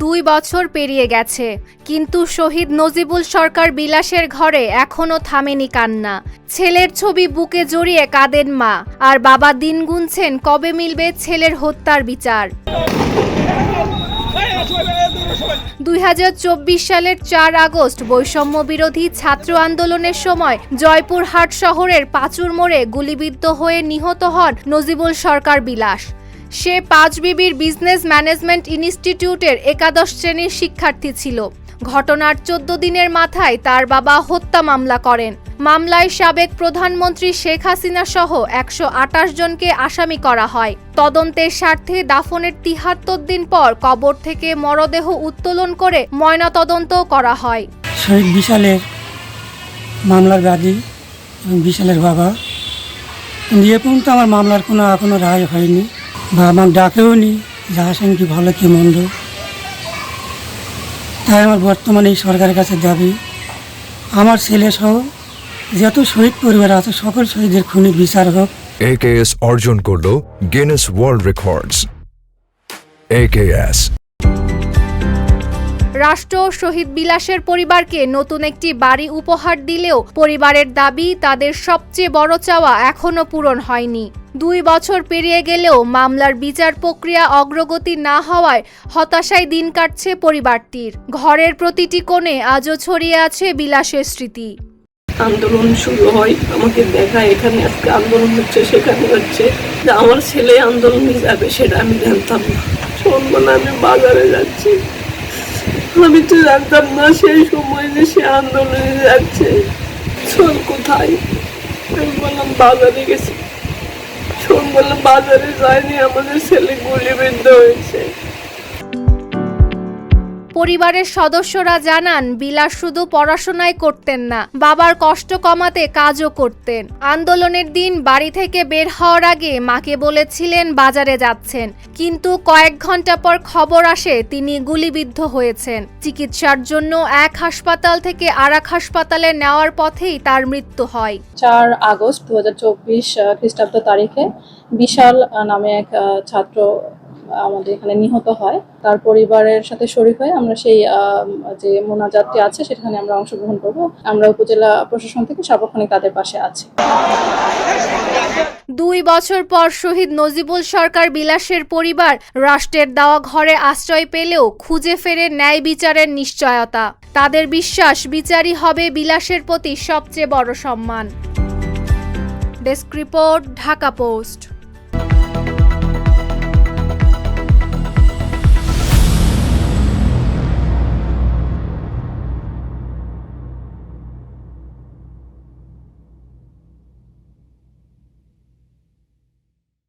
2 বছর পেরিয়ে গেছে, কিন্তু শহীদ নজিবুল সরকার বিলাসের ঘরে এখনো থামেনি কান্না। ছেলের ছবি বুকে জড়িয়ে কাঁদেন মা, আর বাবা দিন গুনছেন কবে মিলবে ছেলের হত্যার বিচার। 2024 সালের 4 আগস্ট বৈষম্য বিরোধী ছাত্র আন্দোলনের সময় জয়পুরহাট শহরের পাঁচুর মোড়ে গুলিবিদ্ধ হয়ে নিহত হন নজিবুল সরকার বিলাস। সে পাঁচবিবির বিজনেস ম্যানেজমেন্ট ইনস্টিটিউটের একাদশ শ্রেণীর শিক্ষার্থী ছিল। ঘটনার 14 দিনের মাথায় তার বাবা হত্যা মামলা করেন। মামলায় সাবেক প্রধানমন্ত্রী শেখ হাসিনা সহ 128 জনকে আসামি করা হয়। তদন্তের স্বার্থে দাফনের 73 দিন পর কবর থেকে মরদেহ উত্তোলন করে ময়নাতদন্ত করা হয়। শহীদ বিশালের মামলার বাদী এবং বিশালের বাবা, কিন্তু এ পর্যন্ত আমার মামলার এখনো রায় হয়নি, বা আমার ডাকেও নি যে আসেন কি ভালো কি মন্দ। তাই আমার বর্তমানে এই সরকারের কাছে দাবি, আমার ছেলে সহ যত শহীদ পরিবার আছে সকল শহীদের খুনির বিচার হোক। AKS অর্জন করলো গিনেস ওয়ার্ল্ড রেকর্ডস। AKS রাষ্ট্র শহীদ বিলাসের পরিবারকে নতুন একটি বাড়ি উপহার দিলেও পরিবারের দাবি তাদের সবচেয়ে বড় চাওয়া এখনো পূরণ হয়নি। 2 বছর পেরিয়ে গেলেও মামলার বিচার প্রক্রিয়া অগ্রগতি না হওয়ায় হতাশায় দিন কাটছে পরিবারটির। ঘরের প্রতিটি কোণে আজও ছড়িয়ে আছে বিলাসের স্মৃতি। আন্দোলন শুরু হয়, আমাকে দেখায় এখানে আজকে আন্দোলন হচ্ছে, সেখানে হচ্ছে, আমার ছেলে আন্দোলনে যাবে সেটা আমি জানতাম না। শুনবো না আমি বাজারে যাচ্ছি, আমি তো জানতাম না সেই সময় যে সে আন্দোলনে যাচ্ছে। শোন কোথায়? আমি বললাম বাজারে গেছি। শোন বললাম বাজারে যায়নি, আমাদের ছেলে গুলিবিদ্ধ হয়েছে। পরিবারের সদস্যরা জানান বিলাস শুধু পড়াশোনাই করতেন না, বাবার কষ্ট কমাতে কাজও করতেন। আন্দোলনের দিন বাড়ি থেকে বের হওয়ার আগে মাকে বলেছিলেন বাজারে যাচ্ছেন, কিন্তু কয়েক ঘন্টা পর খবর আসে তিনি গুলিবিদ্ধ হয়েছেন। চিকিৎসার জন্য এক হাসপাতাল থেকে আরেক হাসপাতালে নেওয়ার পথেই তার মৃত্যু হয়। 4 আগস্ট 2024 খ্রিস্টাব্দ তারিখে বিশাল নামে এক ছাত্র আমাদের এখানে নিহত হয়। তার পরিবারের সাথে শরীক হয়ে আমরা সেই যে মোনাজাতটি আছে সেখানে আমরা অংশগ্রহণ করব। আমরা উপজেলা প্রশাসন থেকে সার্বক্ষণিক তাদের পাশে আছি। 2 বছর পর শহীদ নজিবুল সরকার বিলাসের পরিবার রাষ্ট্রের দেওয়া ঘরে আশ্রয় পেলেও খুঁজে ফেরে ন্যায় বিচারের নিশ্চয়তা। তাদের বিশ্বাস বিচারই হবে বিলাসের প্রতি সবচেয়ে বড় সম্মান। Desk report, Dhaka post.